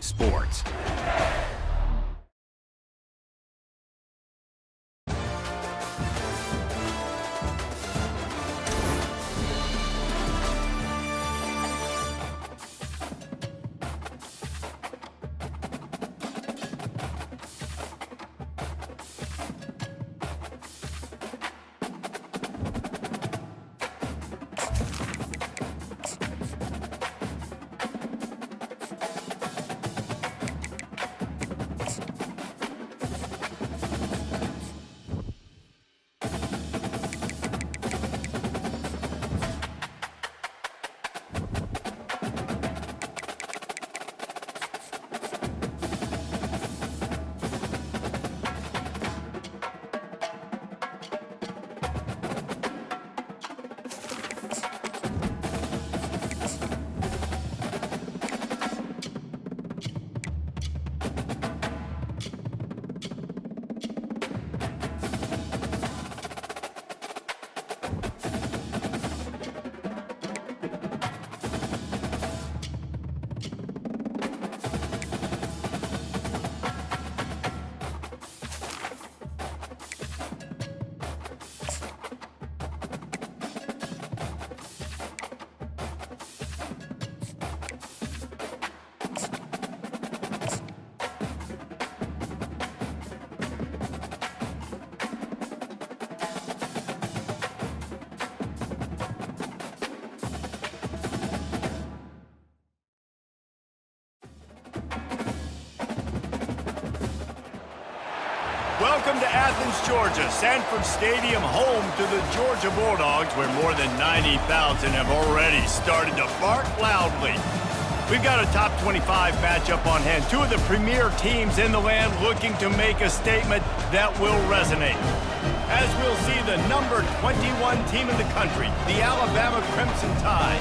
sports. Welcome to Athens, Georgia, Sanford Stadium, home to the Georgia Bulldogs, where more than 90,000 have already started to bark loudly. We've got a top 25 matchup on hand. Two of the premier teams in the land looking to make a statement that will resonate. As we'll see, the number 21 team in the country, the Alabama Crimson Tide,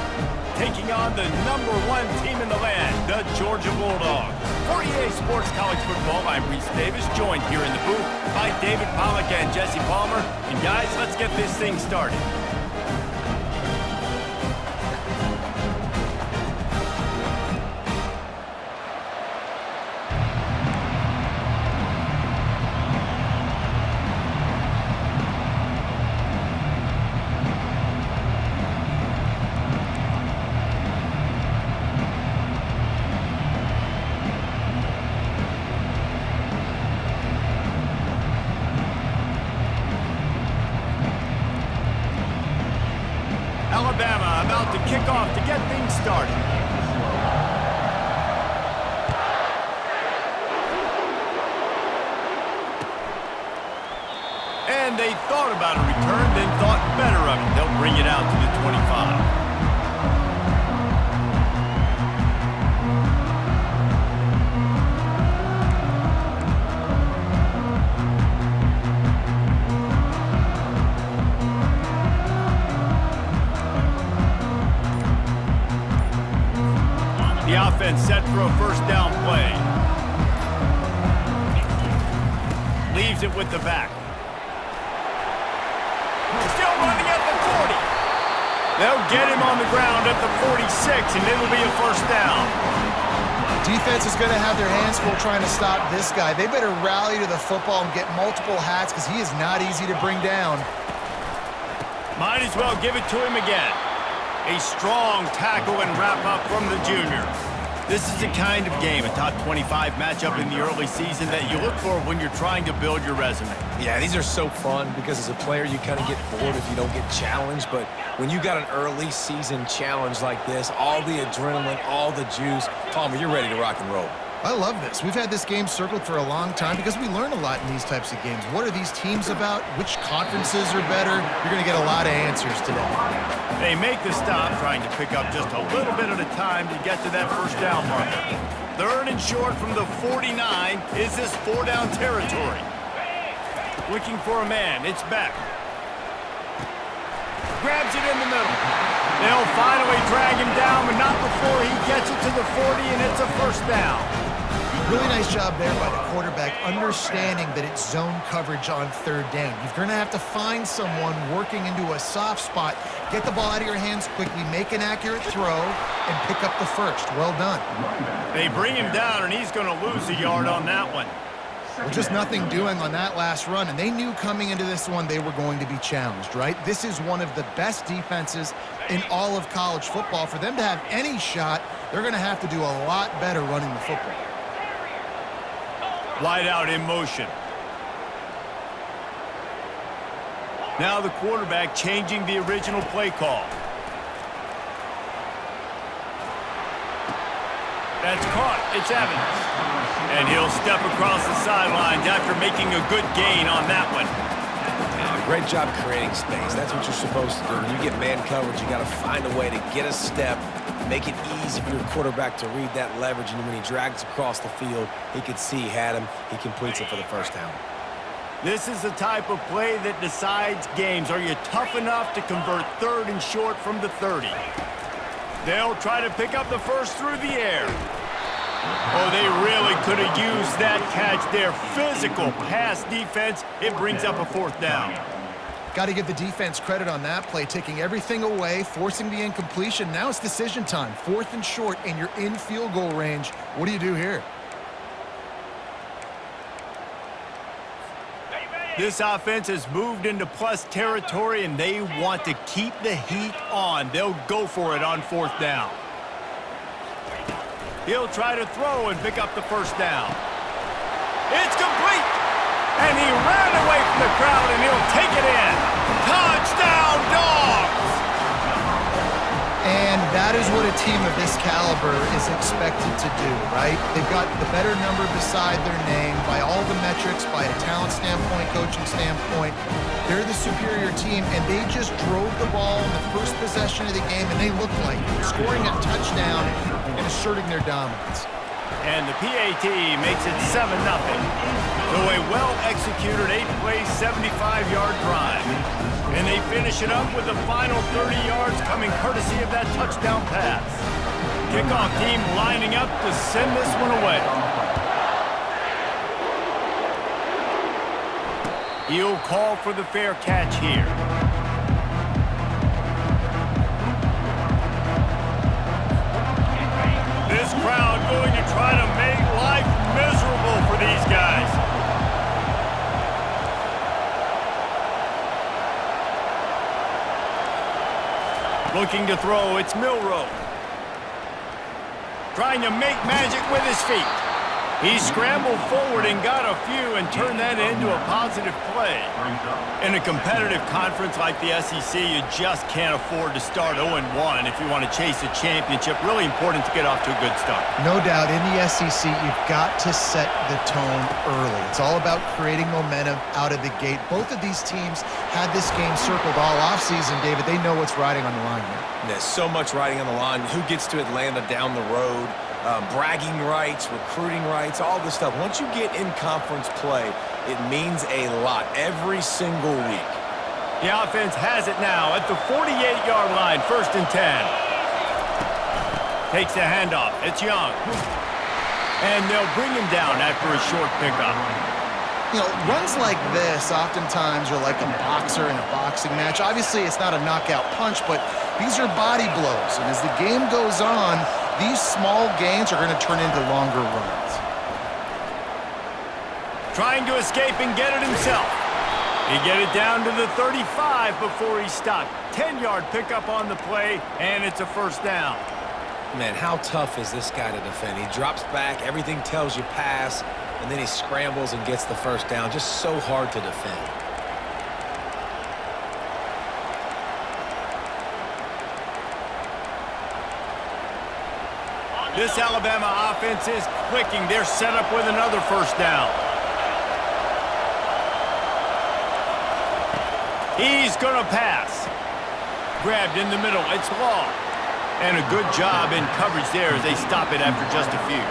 taking on the number 1 team in the land, the Georgia Bulldogs. For EA Sports College Football, I'm Reese Davis, joined here in the booth by David Pollack and Jesse Palmer. And guys, let's get this thing started. Alabama about to kick off to get things started. And they thought about a return, then thought better of it. They'll bring it out to the 25. The offense set for a first down play. Leaves it with the back. Still running at the 40. They'll get him on the ground at the 46, and it'll be a first down. Defense is going to have their hands full trying to stop this guy. They better rally to the football and get multiple hats because he is not easy to bring down. Might as well give it to him again. A strong tackle and wrap-up from the junior. This is the kind of game, a top 25 matchup in the early season, that you look for when you're trying to build your resume. Yeah, these are so fun because as a player, you kind of get bored if you don't get challenged. But when you got an early season challenge like this, all the adrenaline, all the juice, Palmer, you're ready to rock and roll. I love this. We've had this game circled for a long time because we learn a lot in these types of games. What are these teams about? Which conferences are better? You're going to get a lot of answers today. They make the stop, trying to pick up just a little bit at a time to get to that first down marker. Third and short from the 49. Is this 4-down territory? Looking for a man. It's Beck. Grabs it in the middle. They'll finally drag him down, but not before he gets it to the 40, and it's a first down. Really nice job there by the quarterback, understanding that it's zone coverage on third down. You're going to have to find someone working into a soft spot, get the ball out of your hands quickly, make an accurate throw, and pick up the first. Well done. They bring him down, and he's going to lose a yard on that one. Well, just nothing doing on that last run, and they knew coming into this one they were going to be challenged, right? This is one of the best defenses in all of college football. For them to have any shot, they're going to have to do a lot better running the football. Wide out in motion. Now the quarterback changing the original play call. That's caught. It's Evans. And he'll step across the sidelines after making a good gain on that one. Great job creating space. That's what you're supposed to do. When you get man coverage, you got to find a way to get a step, make it easy for your quarterback to read that leverage, and when he drags across the field, he could see he had him. He completes it for the first down. This is the type of play that decides games. Are you tough enough to convert third and short from the 30? They'll try to pick up the first through the air. Oh, they really could have used that catch there. Physical pass defense. It brings up a fourth down. Got to give the defense credit on that play, taking everything away, forcing the incompletion. Now it's decision time. Fourth and short, and you're in field goal range. What do you do here? This offense has moved into plus territory, and they want to keep the heat on. They'll go for it on fourth down. He'll try to throw and pick up the first down. It's complete! And he ran away from the crowd, and he'll take it in. Touchdown, Dogs! And that is what a team of this caliber is expected to do, right? They've got the better number beside their name by all the metrics, by a talent standpoint, coaching standpoint. They're the superior team, and they just drove the ball in the first possession of the game, and they looked like scoring a touchdown and asserting their dominance. And the PAT makes it 7-0. So a well-executed 8-play, 75-yard drive. And they finish it up with the final 30 yards coming courtesy of that touchdown pass. Kickoff team lining up to send this one away. He'll call for the fair catch here. This crowd going to try to make life miserable for these guys. Looking to throw, it's Milroe. Trying to make magic with his feet. He scrambled forward and got a few and turned that into a positive play. In a competitive conference like the SEC, you just can't afford to start 0-1 if you want to chase a championship. Really important to get off to a good start. No doubt, in the SEC, you've got to set the tone early. It's all about creating momentum out of the gate. Both of these teams had this game circled all offseason, David. They know what's riding on the line here. There's so much riding on the line. Who gets to Atlanta down the road? Bragging rights, recruiting rights, all this stuff. Once you get in conference play, it means a lot every single week. The offense has it now at the 48-yard line, 1st and 10. Takes the handoff. It's Young. And they'll bring him down after a short pickup. You know, runs like this oftentimes are like a boxer in a boxing match. Obviously, it's not a knockout punch, but these are body blows. And as the game goes on, these small gains are going to turn into longer runs. Trying to escape and get it himself. He get it down to the 35 before he stopped. 10-yard pickup on the play, and it's a first down. Man, how tough is this guy to defend? He drops back, everything tells you pass, and then he scrambles and gets the first down. Just so hard to defend. This Alabama offense is clicking. They're set up with another first down. He's going to pass. Grabbed in the middle. It's Law. And a good job in coverage there as they stop it after just a few.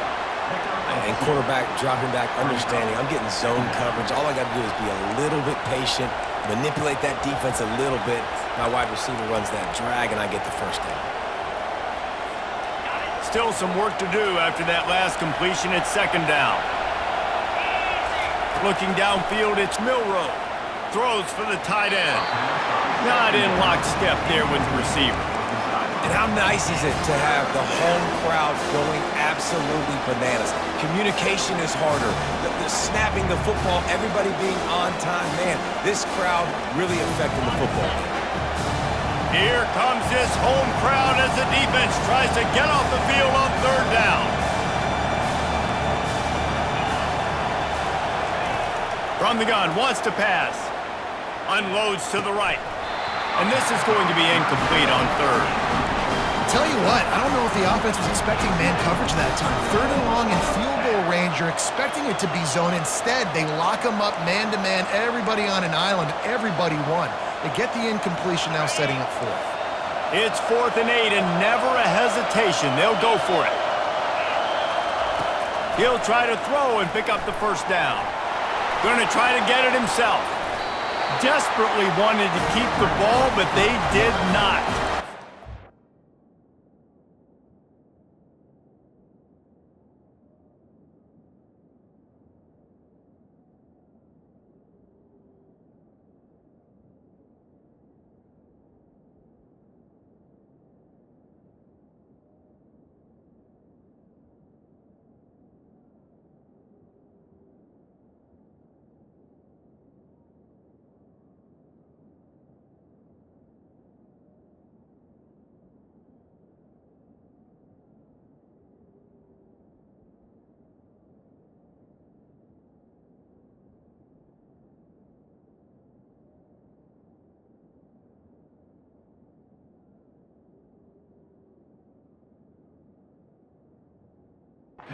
And quarterback dropping back, understanding I'm getting zone coverage. All I got to do is be a little bit patient, manipulate that defense a little bit. My wide receiver runs that drag, and I get the first down. still some work to do after that last completion at second down. Looking downfield, it's Milroe. Throws for the tight end. Not in lockstep there with the receiver. And how nice is it to have the home crowd going absolutely bananas? Communication is harder. The snapping the football, everybody being on time. Man, this crowd really affecting the football. Here comes this home crowd as the defense tries to get off the field on third down. From the gun, wants to pass. Unloads to the right. And this is going to be incomplete on third. Tell you what, I don't know if the offense was expecting man coverage that time. Third and long in field goal range, you're expecting it to be zone. Instead, they lock them up man-to-man, everybody on an island, everybody won. They get the incompletion, now setting up fourth. It's 4th and 8 and never a hesitation. They'll go for it. He'll try to throw and pick up the first down. Going to try to get it himself. Desperately wanted to keep the ball, but they did not.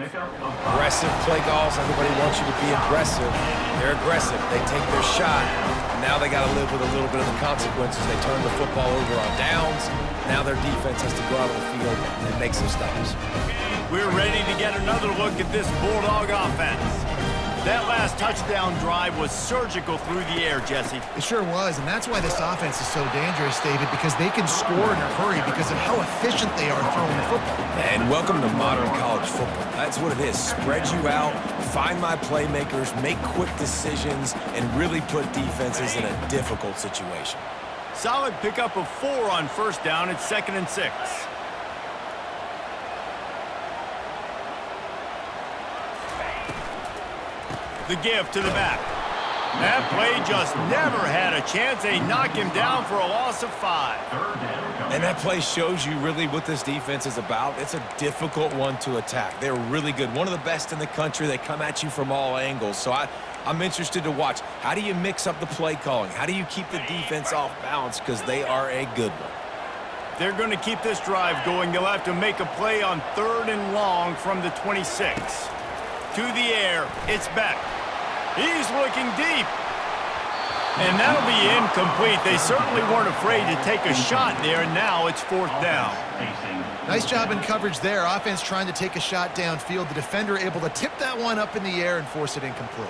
Aggressive play calls. Everybody wants you to be aggressive. They're aggressive. They take their shot. Now they got to live with a little bit of the consequences. They turn the football over on downs. Now their defense has to go out on the field and make some stops. We're ready to get another look at this Bulldog offense. That last touchdown drive was surgical through the air, Jesse. It sure was, and that's why this offense is so dangerous, David, because they can score in a hurry because of how efficient they are throwing the football. And welcome to modern college football. That's what it is. Spread you out, find my playmakers, make quick decisions, and really put defenses in a difficult situation. Solid pickup of 4 on first down at 2nd and 6. The give to the back. That play just never had a chance. They knock him down for a loss of 5. And that play shows you really what this defense is about. It's a difficult one to attack. They're really good. One of the best in the country. They come at you from all angles. So I'm interested to watch. How do you mix up the play calling? How do you keep the defense off balance? Because they are a good one. They're going to keep this drive going. They'll have to make a play on 3rd and long from the 26. To the air, it's Beck. He's looking deep. And that'll be incomplete. They certainly weren't afraid to take a shot there, and now it's 4th down. Nice job in coverage there. Offense trying to take a shot downfield. The defender able to tip that one up in the air and force it incomplete.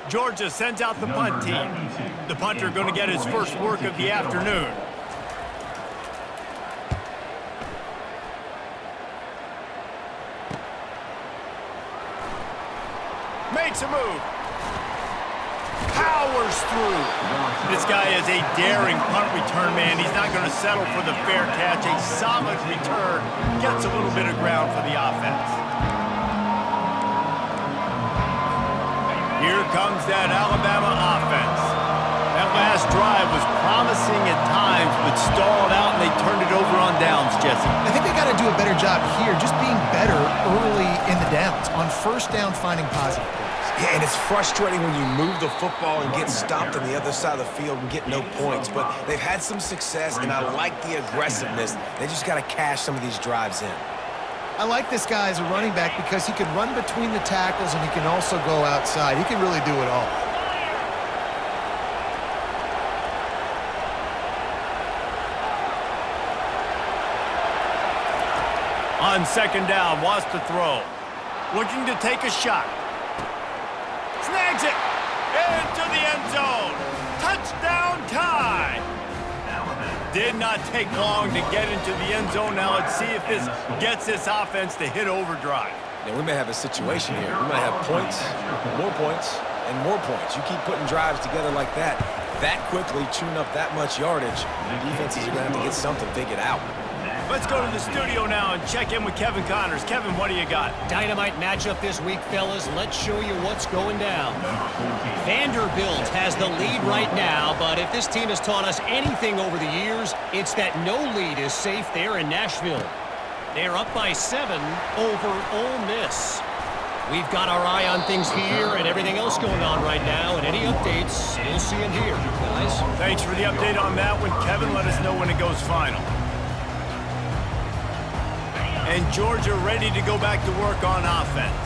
Georgia sends out the punt team. The punter going to get his first work of the afternoon. Makes a move. Powers through. This guy is a daring punt return man. He's not going to settle for the fair catch. A solid return. Gets a little bit of ground for the offense. Here comes that Alabama offense. That last drive was promising at times, but stalled out, and they turned it over on downs, Jesse. I think they got to do a better job here, just being better early in the downs. On first down, finding positive plays. Yeah, and it's frustrating when you move the football and get stopped on the other side of the field and get no points. But they've had some success, and I like the aggressiveness. They just got to cash some of these drives in. I like this guy as a running back because he can run between the tackles and he can also go outside. He can really do it all. On 2nd down, wants to throw. Looking to take a shot. snags it into the end zone. Touchdown tie. Did not take long to get into the end zone. Now let's see if this gets this offense to hit overdrive. Yeah, we may have a situation here. We might have points, and more points. You keep putting drives together like that quickly, chewing up that much yardage, defenses are going to have to get something figured out. Let's go to the studio now and check in with Kevin Connors. Kevin, what do you got? Dynamite matchup this week, fellas. Let's show you what's going down. Vanderbilt has the lead right now, but if this team has taught us anything over the years, it's that no lead is safe there in Nashville. They're up by 7 over Ole Miss. We've got our eye on things here and everything else going on right now, and any updates, you'll see in here, guys. Thanks for the update on that one, Kevin. Let us know when it goes final. And Georgia ready to go back to work on offense.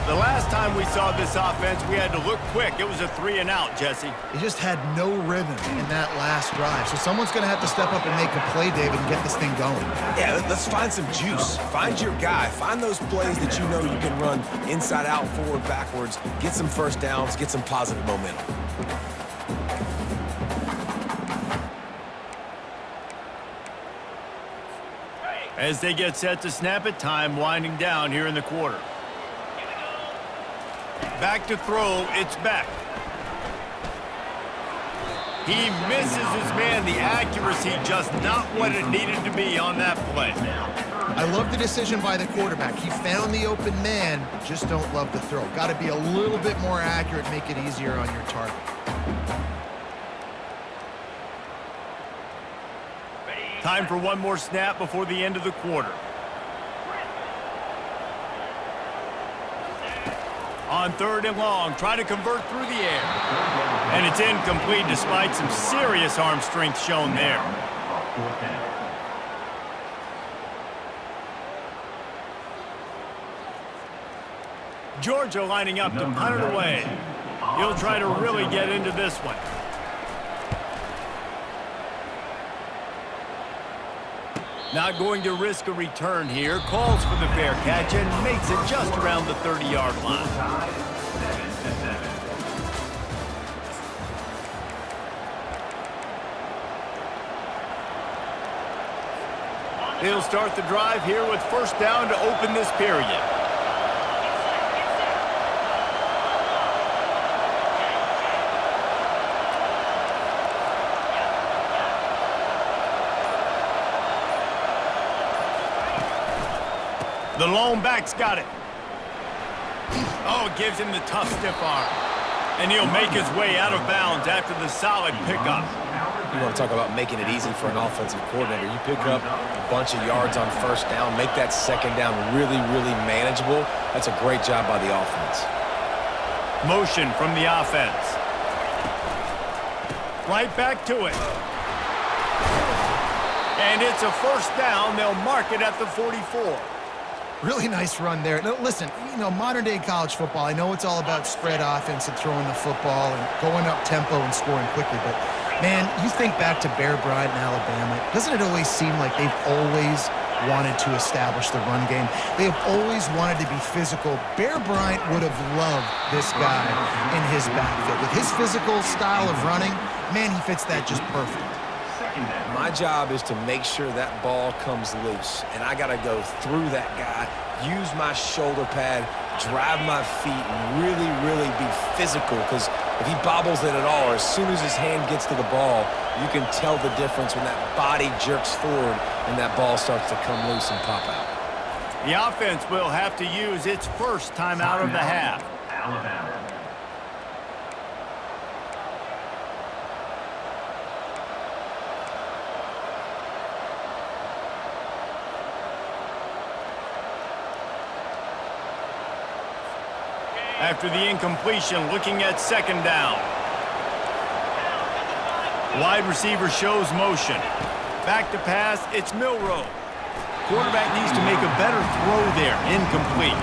The last time we saw this offense, we had to look quick. It was a 3-and-out, Jesse. He just had no rhythm in that last drive. So someone's going to have to step up and make a play, David, and get this thing going. Yeah, let's find some juice. Find your guy. Find those plays that you know you can run inside out, forward, backwards. Get some first downs. Get some positive momentum. As they get set to snap it, time winding down here in the quarter. Back to throw, it's back. He misses his man. The accuracy just not what it needed to be on that play. I love the decision by the quarterback. He found the open man, just don't love the throw. Got to be a little bit more accurate, make it easier on your target. Time for one more snap before the end of the quarter. On 3rd and long, try to convert through the air. And it's incomplete despite some serious arm strength shown there. Georgia lining up to punt it away. He'll try to really get into this one. Not going to risk a return here. Calls for the fair catch and makes it just around the 30-yard line. He'll start the drive here with first down to open this period. The lone back's got it. Oh, it gives him the tough stiff arm. And he'll make his way out of bounds after the solid pickup. You want to talk about making it easy for an offensive coordinator. You pick up a bunch of yards on first down, make that second down really, really manageable. That's a great job by the offense. Motion from the offense. Right back to it. And it's a first down. They'll mark it at the 44. Really nice run there. Now, listen, you know, modern-day college football, I know it's all about spread offense and throwing the football and going up tempo and scoring quickly, but, man, you think back to Bear Bryant in Alabama, doesn't it always seem like they've always wanted to establish the run game? They have always wanted to be physical. Bear Bryant would have loved this guy in his backfield. With his physical style of running, man, he fits that just perfect. My job is to make sure that ball comes loose, and I got to go through that guy, use my shoulder pad, drive my feet, and really, really be physical, because if he bobbles it at all, or as soon as his hand gets to the ball, you can tell the difference when that body jerks forward and that ball starts to come loose and pop out. The offense will have to use its first timeout of the half. Alabama. After the incompletion, looking at second down. Wide receiver shows motion. Back to pass, it's Milroe. Quarterback needs to make a better throw there. Incomplete.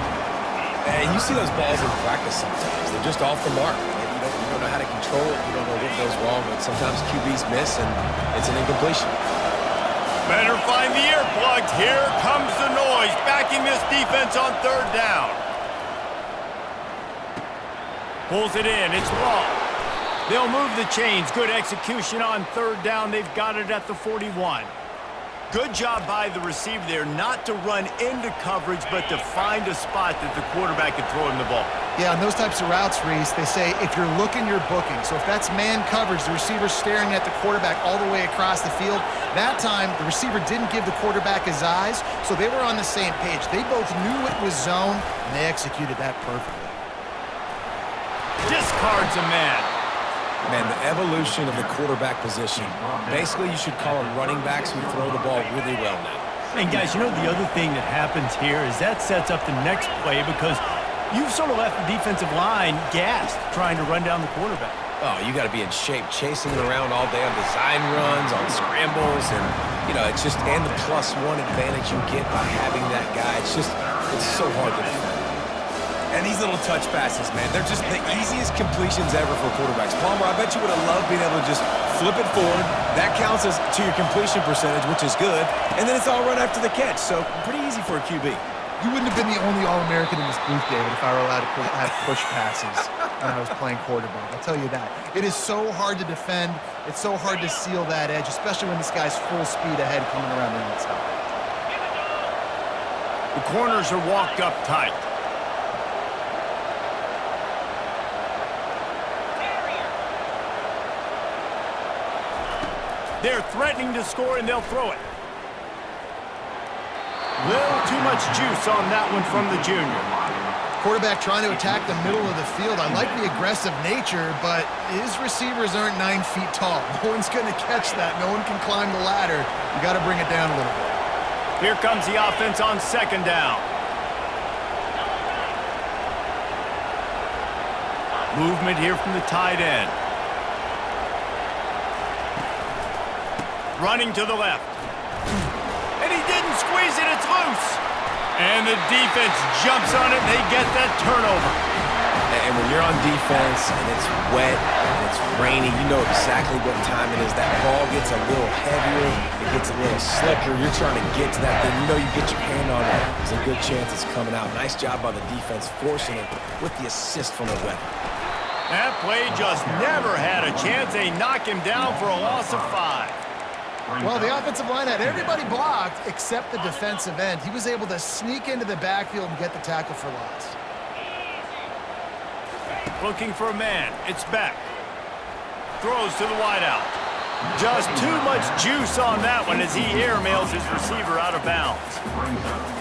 And you see those balls in practice sometimes. They're just off the mark. You don't know how to control it. You don't know what goes wrong, but sometimes QBs miss, and it's an incompletion. Better find the earplugs. Here comes the noise, backing this defense on third down. Pulls it in. It's long. They'll move the chains. Good execution on third down. They've got it at the 41. Good job by the receiver there not to run into coverage, but to find a spot that the quarterback can throw him the ball. Yeah, on those types of routes, Reese, they say if you're looking, you're booking. So if that's man coverage, the receiver's staring at the quarterback all the way across the field. That time, the receiver didn't give the quarterback his eyes, so they were on the same page. They both knew it was zone, and they executed that perfectly. Discards a man. Man, the evolution of the quarterback position. Basically, you should call them running backs who throw the ball really well now. And guys, you know the other thing that happens here is that sets up the next play because you've sort of left the defensive line gassed trying to run down the quarterback. Oh, you got to be in shape, chasing it around all day on design runs, on scrambles, and, you know, it's just, and the +1 advantage you get by having that guy. It's so hard to defend. And these little touch passes, man, they're just the easiest completions ever for quarterbacks. Palmer, I bet you would have loved being able to just flip it forward. That counts as to your completion percentage, which is good. And then it's all run after the catch, so pretty easy for a QB. You wouldn't have been the only All-American in this booth, David, if I were allowed to have push passes when I was playing quarterback. I'll tell you that. It is so hard to defend. It's so hard to seal that edge, especially when this guy's full speed ahead coming around the outside. The corners are walked up tight. They're threatening to score, and they'll throw it. Little too much juice on that one from the junior. Quarterback trying to attack the middle of the field. I like the aggressive nature, but his receivers aren't 9 feet tall. No one's going to catch that. No one can climb the ladder. You got to bring it down a little bit. Here comes the offense on second down. Movement here from the tight end. Running to the left. And he didn't squeeze it, it's loose. And the defense jumps on it, and they get that turnover. And when you're on defense, and it's wet, and it's rainy, you know exactly what time it is. That ball gets a little heavier, it gets a little slicker. You're trying to get to that thing. You know you get your hand on it. There's a good chance it's coming out. Nice job by the defense forcing it with the assist from the weather. That play just never had a chance. They knock him down for a loss of 5. Well, the offensive line had everybody blocked except the defensive end. He was able to sneak into the backfield and get the tackle for loss. Looking for a man. It's back. Throws to the wideout. Just too much juice on that one as he airmails his receiver out of bounds.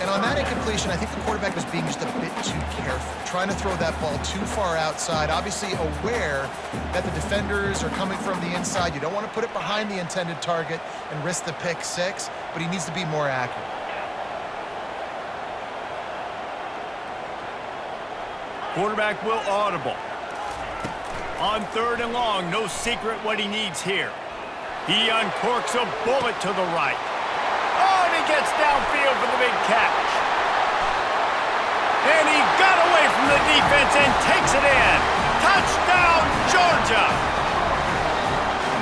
And on that incompletion, I think the quarterback was being just a bit too careful, trying to throw that ball too far outside, obviously aware that the defenders are coming from the inside. You don't want to put it behind the intended target and risk the pick six, but he needs to be more accurate. Quarterback will audible. On third and long, no secret what he needs here. He uncorks a bullet to the right. Oh, and he gets downfield for the big catch. And he got away from the defense and takes it in. Touchdown, Georgia!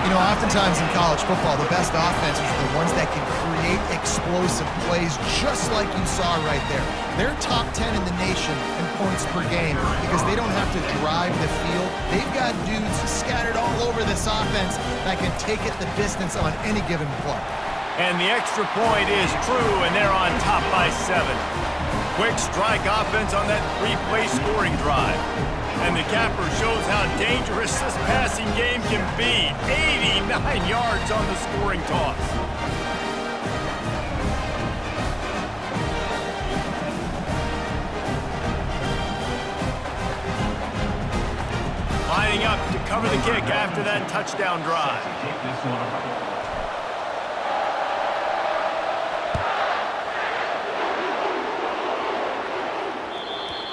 You know, oftentimes in college football, the best offenses are the ones that can create explosive plays just like you saw right there. They're top 10 in the nation in points per game because they don't have to drive the field. They've got dudes scattered all over this offense that can take it the distance on any given play. And the extra point is true, and they're on top by 7. Quick strike offense on that 3-play scoring drive. And the capper shows how dangerous this passing game can be. 89 yards on the scoring toss. Lining up to cover the kick after that touchdown drive.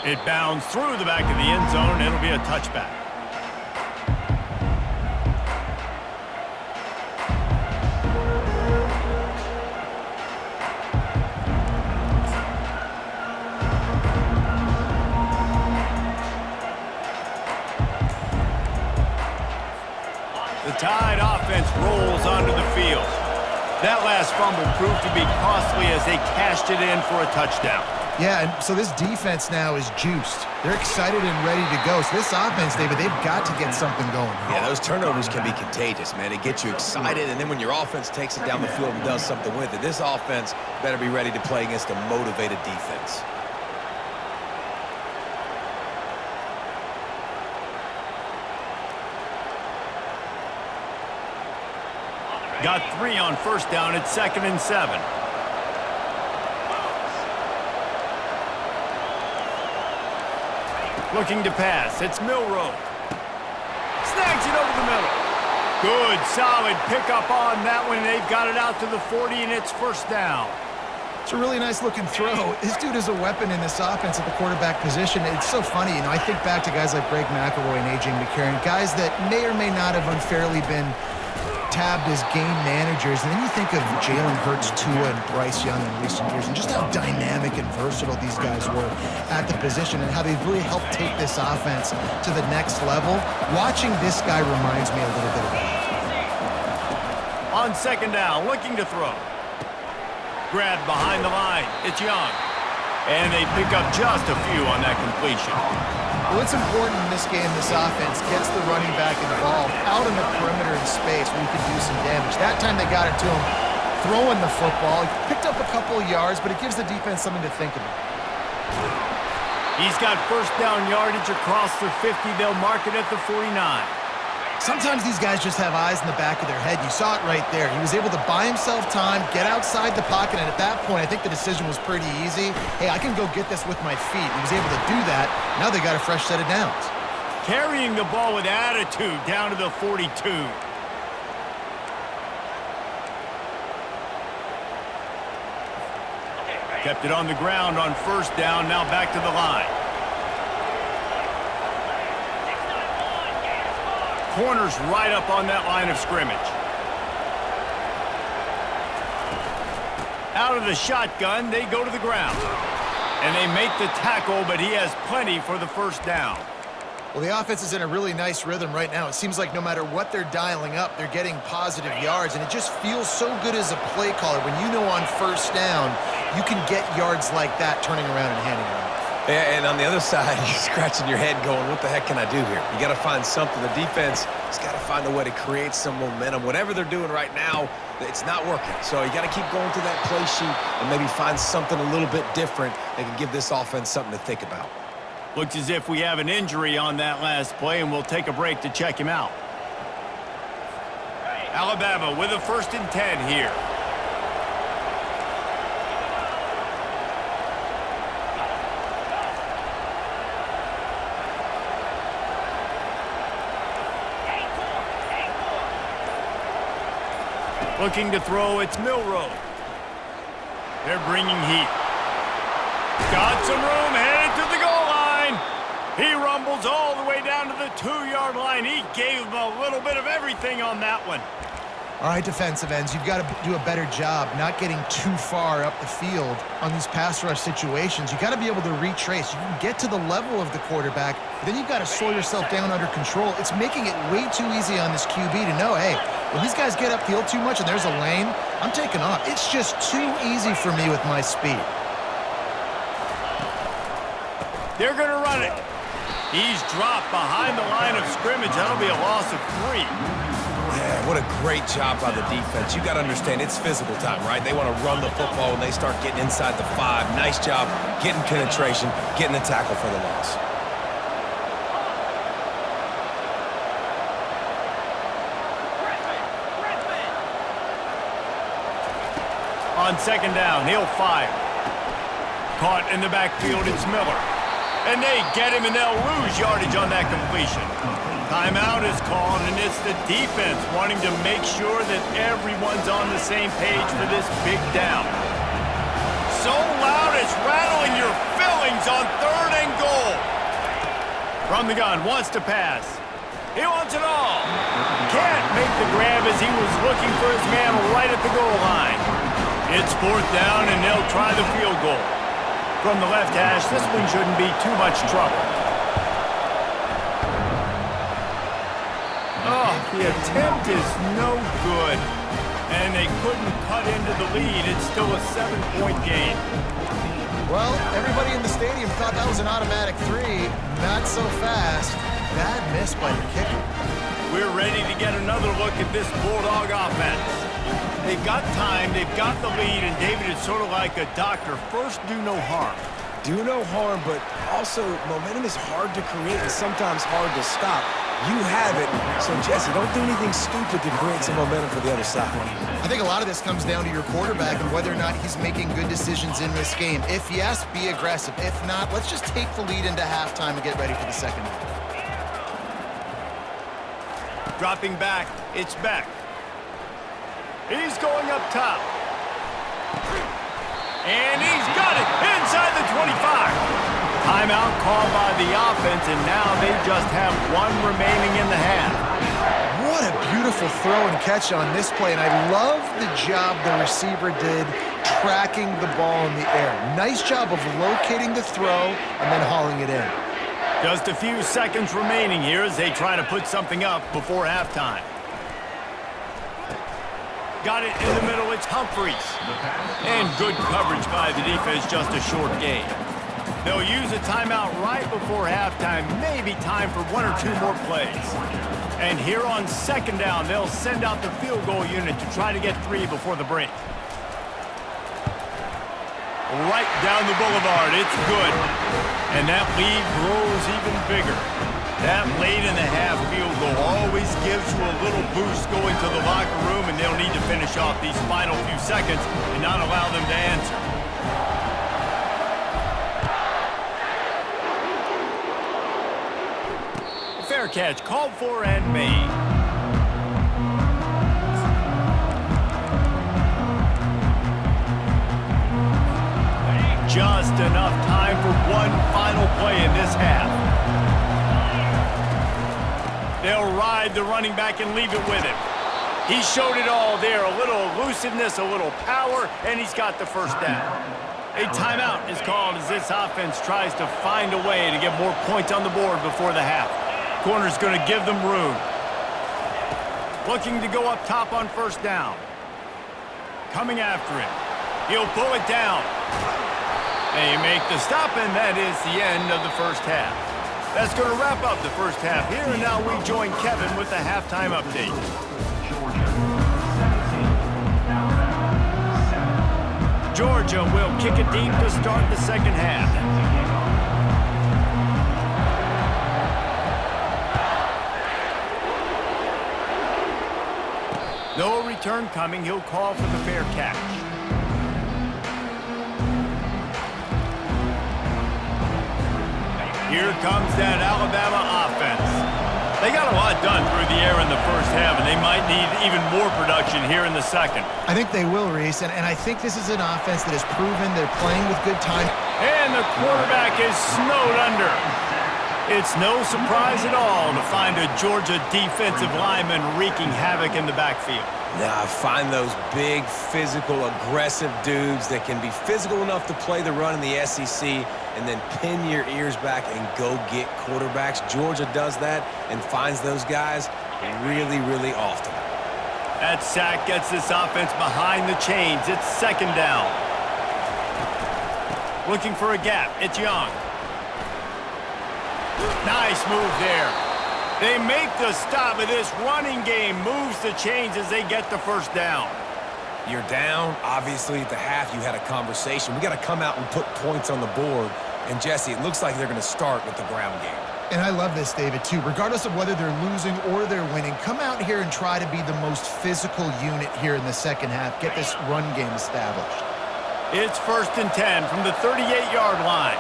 It bounds through the back of the end zone, and it'll be a touchback. The Tide offense rolls onto the field. That last fumble proved to be costly as they cashed it in for a touchdown. Yeah, and so this defense now is juiced. They're excited and ready to go. So this offense, David, they've got to get something going. Yeah, those turnovers can be contagious, man. It gets you excited, and then when your offense takes it down the field and does something with it, this offense better be ready to play against a motivated defense. Got 3 on first down at 2nd and 7. Looking to pass. It's Milroe. Snags it over the middle. Good, solid pickup on that one. They've got it out to the 40, and it's first down. It's a really nice looking throw. This dude is a weapon in this offense at the quarterback position. It's so funny. You know, I think back to guys like Greg McElroy and A.J. McCarron, guys that may or may not have unfairly been tabbed as game managers, and then you think of Jalen Hurts, Tua, and Bryce Young in recent years, and just how dynamic and versatile these guys were at the position and how they've really helped take this offense to the next level. Watching this guy reminds me a little bit of that. On second down, looking to throw. Grab behind the line. It's Young. And they pick up just a few on that completion. Well, it's important in this game, this offense gets the running back involved out in the perimeter in space where you can do some damage. That time they got it to him throwing the football. He picked up a couple of yards, but it gives the defense something to think about. He's got first down yardage across the 50. They'll mark it at the 49. Sometimes these guys just have eyes in the back of their head. You saw it right there. He was able to buy himself time, get outside the pocket, and at that point, I think the decision was pretty easy. Hey, I can go get this with my feet. He was able to do that. Now they got a fresh set of downs. Carrying the ball with attitude down to the 42. Kept it on the ground on first down, now back to the line. Corners right up on that line of scrimmage. Out of the shotgun, they go to the ground. And they make the tackle, but he has plenty for the first down. Well, the offense is in a really nice rhythm right now. It seems like no matter what they're dialing up, they're getting positive yards, and it just feels so good as a play caller when you know on first down you can get yards like that turning around and handing it off. Yeah, and on the other side, you're scratching your head going, what the heck can I do here? You got to find something. The defense has got to find a way to create some momentum. Whatever they're doing right now, it's not working. So you got to keep going through that play sheet and maybe find something a little bit different that can give this offense something to think about. Looks as if we have an injury on that last play, and we'll take a break to check him out. Alabama with a 1st and 10 here. Looking to throw, it's Milroe. They're bringing heat. Got some room, headed to the goal line. He rumbles all the way down to the 2-yard line. He gave him a little bit of everything on that one. All right, defensive ends, you've got to do a better job not getting too far up the field on these pass rush situations. You've got to be able to retrace. You can get to the level of the quarterback, but then you've got to slow yourself down under control. It's making it way too easy on this QB to know, hey, when these guys get upfield too much and there's a lane, I'm taking off. It's just too easy for me with my speed. They're going to run it. He's dropped behind the line of scrimmage. That'll be a loss of 3. Yeah, what a great job by the defense. You got to understand, it's physical time, right? They want to run the football when they start getting inside the 5. Nice job getting penetration, getting the tackle for the loss. On second down, he'll fire. Caught in the backfield, it's Miller. And they get him, and they'll lose yardage on that completion. Timeout is called, and it's the defense wanting to make sure that everyone's on the same page for this big down. So loud it's rattling your fillings on 3rd and goal. From the gun, wants to pass. He wants it all. Can't make the grab as he was looking for his man right at the goal line. It's 4th down, and they'll try the field goal. From the left hash, this one shouldn't be too much trouble. Oh, the attempt is no good. And they couldn't cut into the lead. It's still a 7-point game. Well, everybody in the stadium thought that was an automatic three. Not so fast. Bad miss by the kicker. We're ready to get another look at this Bulldog offense. They've got time, they've got the lead, and David is sort of like a doctor. First, do no harm. Do no harm, but also momentum is hard to create and sometimes hard to stop. You have it, so Jesse, don't do anything stupid to create some momentum for the other side. I think a lot of this comes down to your quarterback and whether or not he's making good decisions in this game. If yes, be aggressive. If not, let's just take the lead into halftime and get ready for the second half. Dropping back, it's Beck. He's going up top. And he's got it inside the 25. Timeout called by the offense, and now they just have one remaining in the half. What a beautiful throw and catch on this play, and I love the job the receiver did tracking the ball in the air. Nice job of locating the throw and then hauling it in. Just a few seconds remaining here as they try to put something up before halftime. Got it in the middle, it's Humphreys. And good coverage by the defense, just a short gain. They'll use a timeout right before halftime, maybe time for one or two more plays. And here on second down, they'll send out the field goal unit to try to get 3 before the break. Right down the boulevard, it's good. And that lead grows even bigger. That late in the half field goal always gives you a little boost going to the locker room, and they'll need to finish off these final few seconds and not allow them to answer. Fair catch called for and made. Just enough time for one final play in this half. They'll ride the running back and leave it with him. He showed it all there, a little elusiveness, a little power, and he's got the first down. A timeout is called as this offense tries to find a way to get more points on the board before the half. Corner's going to give them room. Looking to go up top on first down. Coming after him. He'll pull it down. They make the stop, and that is the end of the first half. That's going to wrap up the first half here, and now we join Kevin with the halftime update. Georgia will kick it deep to start the second half. No return coming. He'll call for the fair catch. Here comes that Alabama offense. They got a lot done through the air in the first half, and they might need even more production here in the second. I think they will, Reese, and I think this is an offense that has proven they're playing with good time. And the quarterback is snowed under. It's no surprise at all to find a Georgia defensive lineman wreaking havoc in the backfield. Now, find those big, physical, aggressive dudes that can be physical enough to play the run in the SEC and then pin your ears back and go get quarterbacks. Georgia does that and finds those guys really, really often. That sack gets this offense behind the chains. It's second down. Looking for a gap. It's Young. Nice move there. They make the stop, and this running game moves the chains as they get the first down. You're down. Obviously, at the half, you had a conversation. We got to come out and put points on the board. And, Jesse, it looks like they're going to start with the ground game. And I love this, David, too. Regardless of whether they're losing or they're winning, come out here and try to be the most physical unit here in the second half. Get this run game established. It's 1st and 10 from the 38-yard line.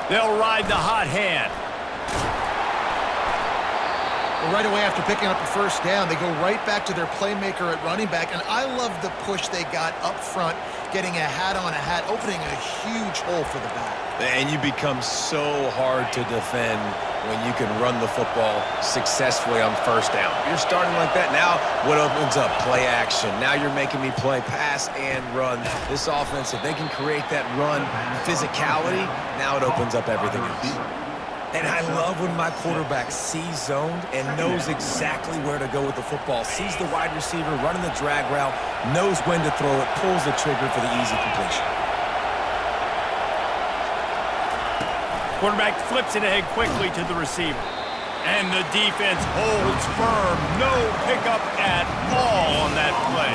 They'll ride the hot hand. Well, right away after picking up a first down, they go right back to their playmaker at running back. And I love the push they got up front, getting a hat on a hat, opening a huge hole for the back. And you become so hard to defend when you can run the football successfully on first down. You're starting like that. Now, what opens up? Play action. Now you're making me play pass and run. This offense, if they can create that run physicality, now it opens up everything else. And I love when my quarterback sees zoned and knows exactly where to go with the football. Sees the wide receiver running the drag route, knows when to throw it, pulls the trigger for the easy completion. Quarterback flips it ahead quickly to the receiver. And the defense holds firm. No pickup at all on that play.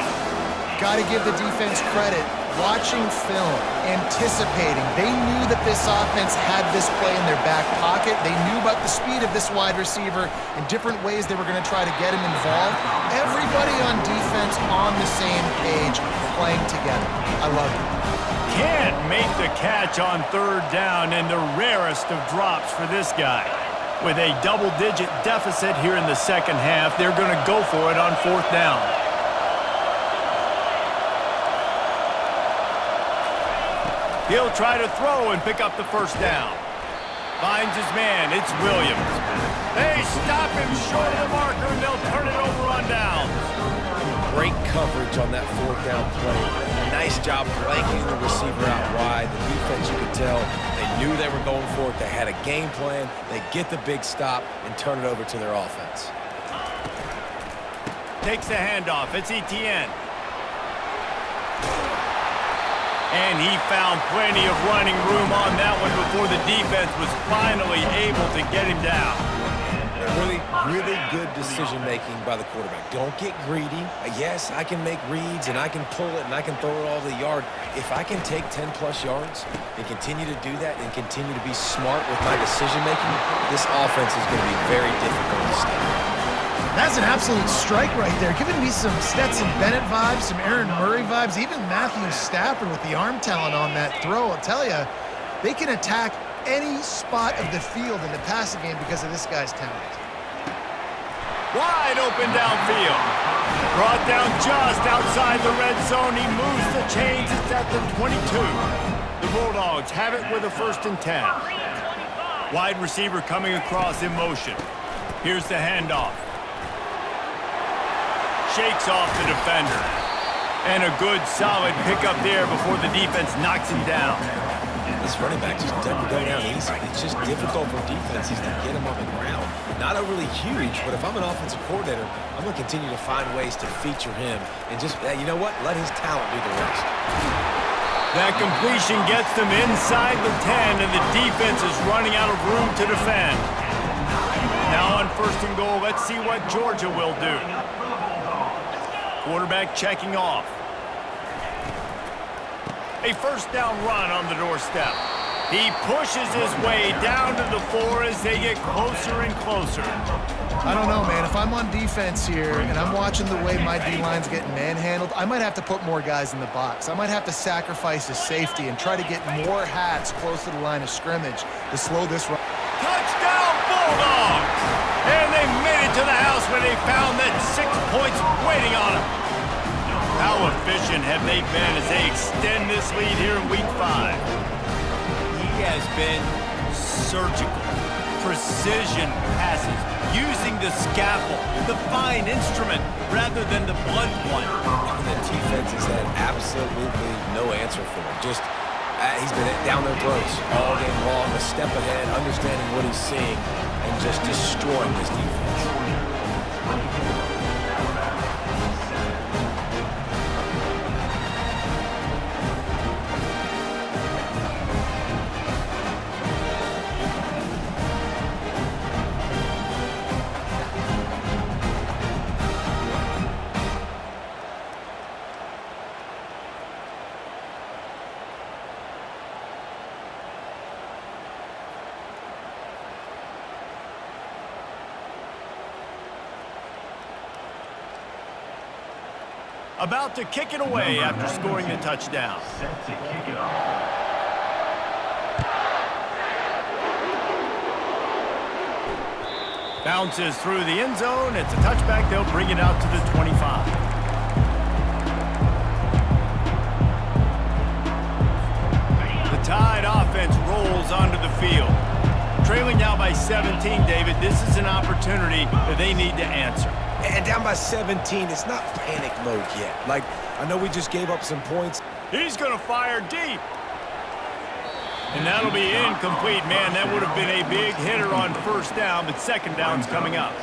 Got to give the defense credit. Watching film, anticipating. They knew that this offense had this play in their back pocket. They knew about the speed of this wide receiver and different ways they were going to try to get him involved. Everybody on defense on the same page, playing together. I love it. Can't make the catch on third down, and the rarest of drops for this guy. With a double-digit deficit here in the second half, they're going to go for it on fourth down. He'll try to throw and pick up the first down. Finds his man. It's Williams. They stop him short of the marker, and they'll turn it over on downs. Great coverage on that fourth down play. Nice job blanking the receiver out wide. The defense, you could tell, they knew they were going for it. They had a game plan. They get the big stop and turn it over to their offense. Takes the handoff. It's ETN. And he found plenty of running room on that one before the defense was finally able to get him down. Really good decision-making by the quarterback. Don't get greedy. Yes, I can make reads, and I can pull it, and I can throw it all over the yard. If I can take 10-plus yards and continue to do that and continue to be smart with my decision-making, this offense is going to be very difficult to stop. That's an absolute strike right there. Giving me some Stetson Bennett vibes, some Aaron Murray vibes, even Matthew Stafford with the arm talent on that throw. I'll tell you, they can attack any spot of the field in the passing game because of this guy's talent. Wide open downfield. Brought down just outside the red zone. He moves the chains. It's at the 22. The Bulldogs have it with a 1st and 10. Wide receiver coming across in motion. Here's the handoff. Shakes off the defender. And a good, solid pickup there before the defense knocks him down. This running back just doesn't go down easy. It's just difficult for defenses to get him on the ground. Not overly huge, but if I'm an offensive coordinator, I'm going to continue to find ways to feature him and just, you know what, let his talent do the rest. That completion gets them inside the 10, and the defense is running out of room to defend. Now on 1st and goal, let's see what Georgia will do. Quarterback checking off. A 1st down run on the doorstep. He pushes his way down to the 4 as they get closer and closer. I don't know, man. If I'm on defense here and I'm watching the way my D-line's getting manhandled, I might have to put more guys in the box. I might have to sacrifice a safety and try to get more hats close to the line of scrimmage to slow this run. Touchdown, Bulldogs! And they made it to the house when they found that 6 points waiting on them. How efficient have they been as they extend this lead here in Week 5? He has been surgical, precision passes, using the scalpel, the fine instrument, rather than the blunt one. And the defense has had absolutely no answer for him. Just, he's been down their throats all game long, a step ahead, understanding what he's seeing, and just destroying this defense. About to kick it away after scoring the touchdown. Set to kick it off. Bounces through the end zone. It's a touchback. They'll bring it out to the 25. The Tide offense rolls onto the field. Trailing now by 17, David. This is an opportunity that they need to answer. And down by 17, it's not panic mode yet. Like, I know we just gave up some points. He's going to fire deep. And that'll be incomplete. Man, that would have been a big hitter on first down, but second down's coming up.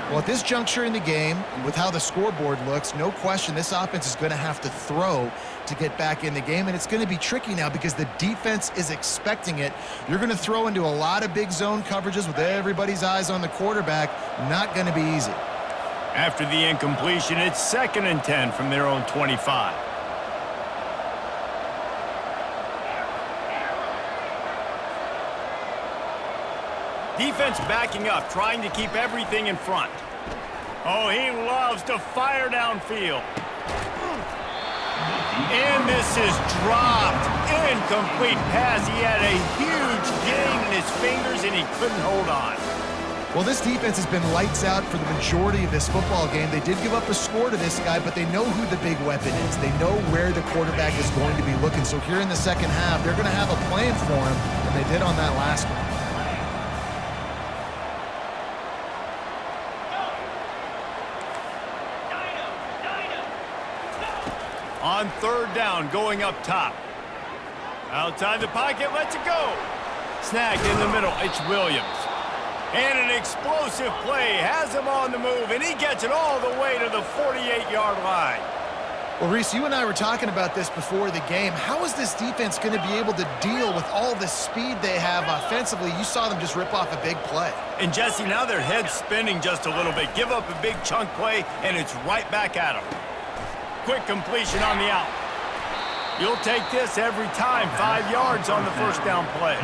Well, at this juncture in the game, with how the scoreboard looks, no question this offense is going to have to throw to get back in the game, and it's going to be tricky now because the defense is expecting it. You're going to throw into a lot of big zone coverages with everybody's eyes on the quarterback. Not going to be easy. After the incompletion, it's 2nd and 10 from their own 25. Defense backing up, trying to keep everything in front. Oh, he loves to fire downfield. And this is dropped. Incomplete pass. He had a huge gain in his fingers, and he couldn't hold on. Well, this defense has been lights out for the majority of this football game. They did give up a score to this guy, but they know who the big weapon is. They know where the quarterback is going to be looking. So here in the second half, they're going to have a plan for him, and they did on that last one. On 3rd down, going up top. Outside the pocket, lets it go. Snagged in the middle, it's Williams. And an explosive play has him on the move, and he gets it all the way to the 48-yard line. Well, Reese, you and I were talking about this before the game. How is this defense going to be able to deal with all the speed they have offensively? You saw them just rip off a big play. And, Jesse, now their head's spinning just a little bit. Give up a big chunk play, and it's right back at them. Quick completion on the out. You'll take this every time. 5 yards on the first down play.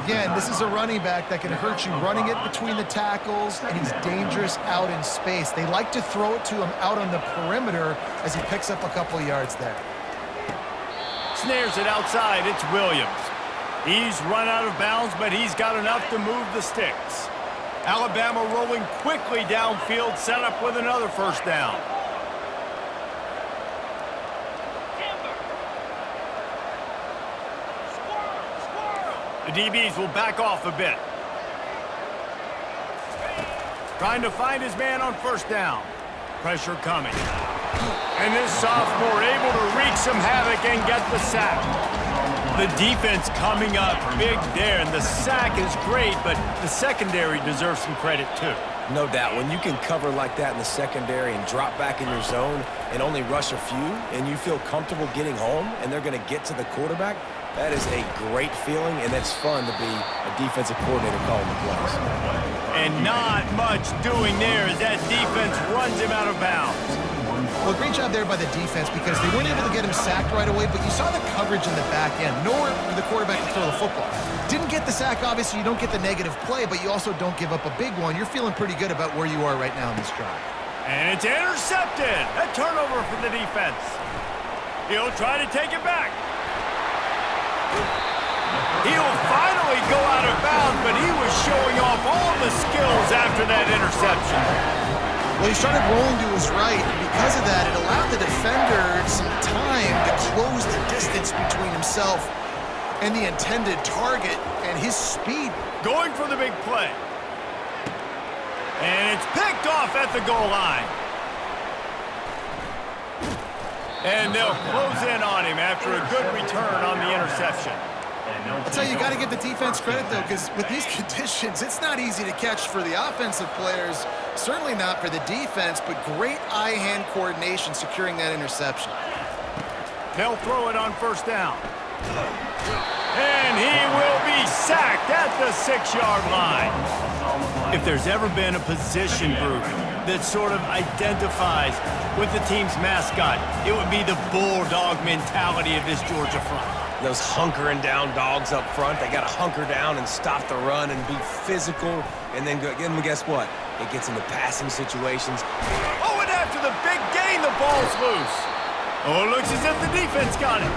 Again, this is a running back that can hurt you running it between the tackles, and he's dangerous out in space. They like to throw it to him out on the perimeter as he picks up a couple yards there. Snares it outside. It's Williams. He's run out of bounds, but he's got enough to move the sticks. Alabama rolling quickly downfield, set up with another first down. The DBs will back off a bit. Trying to find his man on first down. Pressure coming. And this sophomore able to wreak some havoc and get the sack. The defense coming up big there, and the sack is great, but the secondary deserves some credit too. No doubt. When you can cover like that in the secondary and drop back in your zone and only rush a few, and you feel comfortable getting home, and they're going to get to the quarterback, that is a great feeling, and it's fun to be a defensive coordinator calling the plays. And not much doing there as that defense runs him out of bounds. Well, great job there by the defense because they weren't able to get him sacked right away, but you saw the coverage in the back end. Nowhere for the quarterback to throw the football. Didn't get the sack, obviously. You don't get the negative play, but you also don't give up a big one. You're feeling pretty good about where you are right now in this drive. And it's intercepted. A turnover for the defense. He'll try to take it back. He'll finally go out of bounds, but he was showing off all the skills after that interception. Well, he started rolling to his right, and because of that, it allowed the defender some time to close the distance between himself and the intended target, and his speed. Going for the big play. And it's picked off at the goal line. And they'll close in on him after a good return on the interception. I'll tell you, you got to give the defense credit, though, because with these conditions, it's not easy to catch for the offensive players, certainly not for the defense, but great eye-hand coordination securing that interception. They'll throw it on first down. And he will be sacked at the 6-yard line. If there's ever been a position group that sort of identifies with the team's mascot, it would be the bulldog mentality of this Georgia front. Those hunkering down dogs up front, they got to hunker down and stop the run and be physical, and then guess what? It gets into passing situations. Oh, and after the big gain, the ball's loose. Oh, it looks as if the defense got it.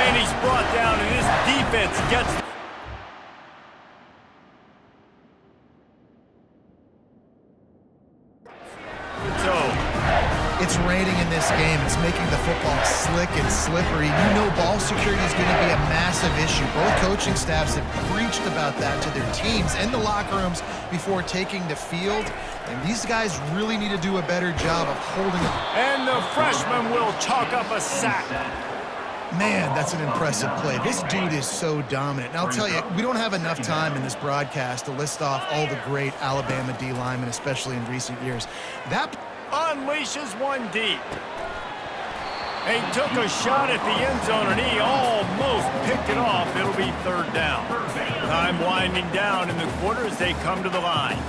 And he's brought down, and this defense gets... It's raining in this game. It's making the football slick and slippery. You know ball security is going to be a massive issue. Both coaching staffs have preached about that to their teams and the locker rooms before taking the field. And these guys really need to do a better job of holding it. And the freshman will chalk up a sack. Man, that's an impressive play. This dude is so dominant. And I'll tell you, we don't have enough time in this broadcast to list off all the great Alabama D linemen, especially in recent years. That unleashes one deep. He took a shot at the end zone, and he almost picked it off. It'll be third down. Time winding down in the quarter as they come to the line.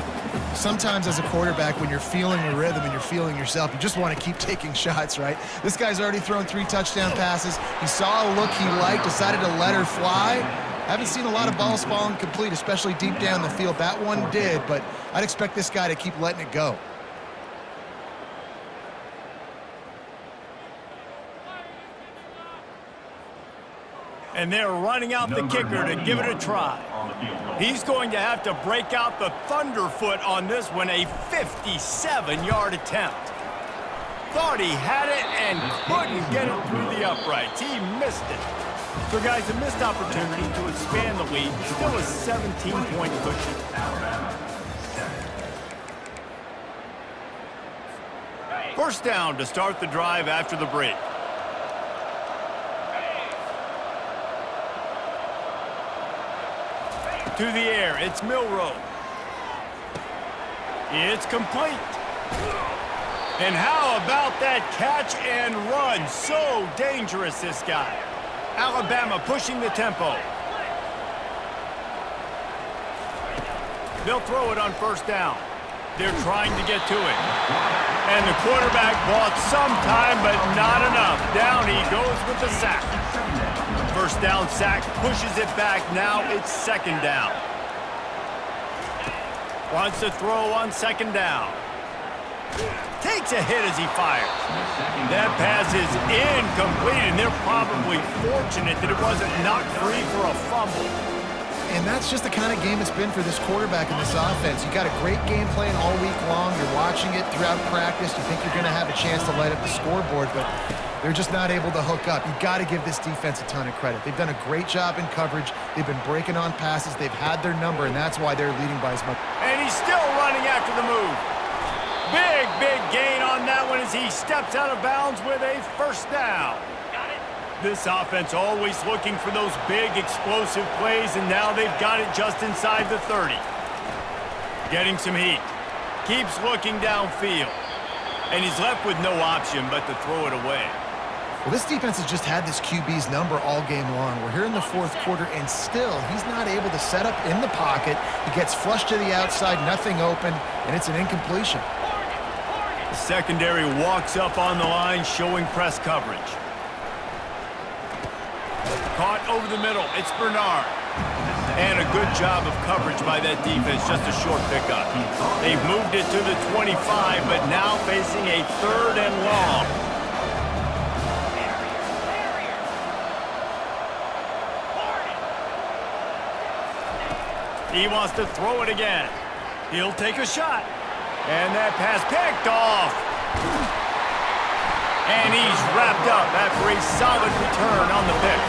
sometimes as a quarterback, when you're feeling the rhythm and you're feeling yourself, you just want to keep taking shots, right? This guy's already thrown 3 touchdown passes. He saw a look he liked, decided to let her fly. I haven't seen a lot of balls falling complete, especially deep down the field. That one did, but I'd expect this guy to keep letting it go. And they're running out the kicker to give it a try. He's going to have to break out the thunderfoot on this one, a 57-yard attempt. Thought he had it and couldn't get it through the uprights. He missed it. So, guys, a missed opportunity to expand the lead. Still a 17-point cushion. First down to start the drive after the break. To the air, it's Milroe. It's complete. And how about that catch and run? So dangerous, this guy. Alabama pushing the tempo. They'll throw it on first down. They're trying to get to it. And the quarterback bought some time, but not enough. Down he goes with the sack. First down sack, pushes it back. Now it's second down. Wants to throw on second down. Takes a hit as he fires. That pass is incomplete, and they're probably fortunate that it wasn't knocked free for a fumble. And that's just the kind of game it's been for this quarterback in this offense. You got a great game plan all week long. You're watching it throughout practice. You think you're going to have a chance to light up the scoreboard, but they're just not able to hook up. You got to give this defense a ton of credit. They've done a great job in coverage. They've been breaking on passes. They've had their number, and that's why they're leading by as much. And he's still running after the move. Big, big gain on that one as he steps out of bounds with a first down. This offense always looking for those big, explosive plays, and now they've got it just inside the 30. Getting some heat. Keeps looking downfield. And he's left with no option but to throw it away. Well, this defense has just had this QB's number all game long. We're here in the fourth quarter, and still, he's not able to set up in the pocket. He gets flushed to the outside, nothing open, and it's an incompletion. The secondary walks up on the line, showing press coverage. Caught over the middle. It's Bernard. And a good job of coverage by that defense. Just a short pickup. They've moved it to the 25, but now facing a third and long. He wants to throw it again. He'll take a shot. And that pass picked off. And he's wrapped up after a solid return on the pick.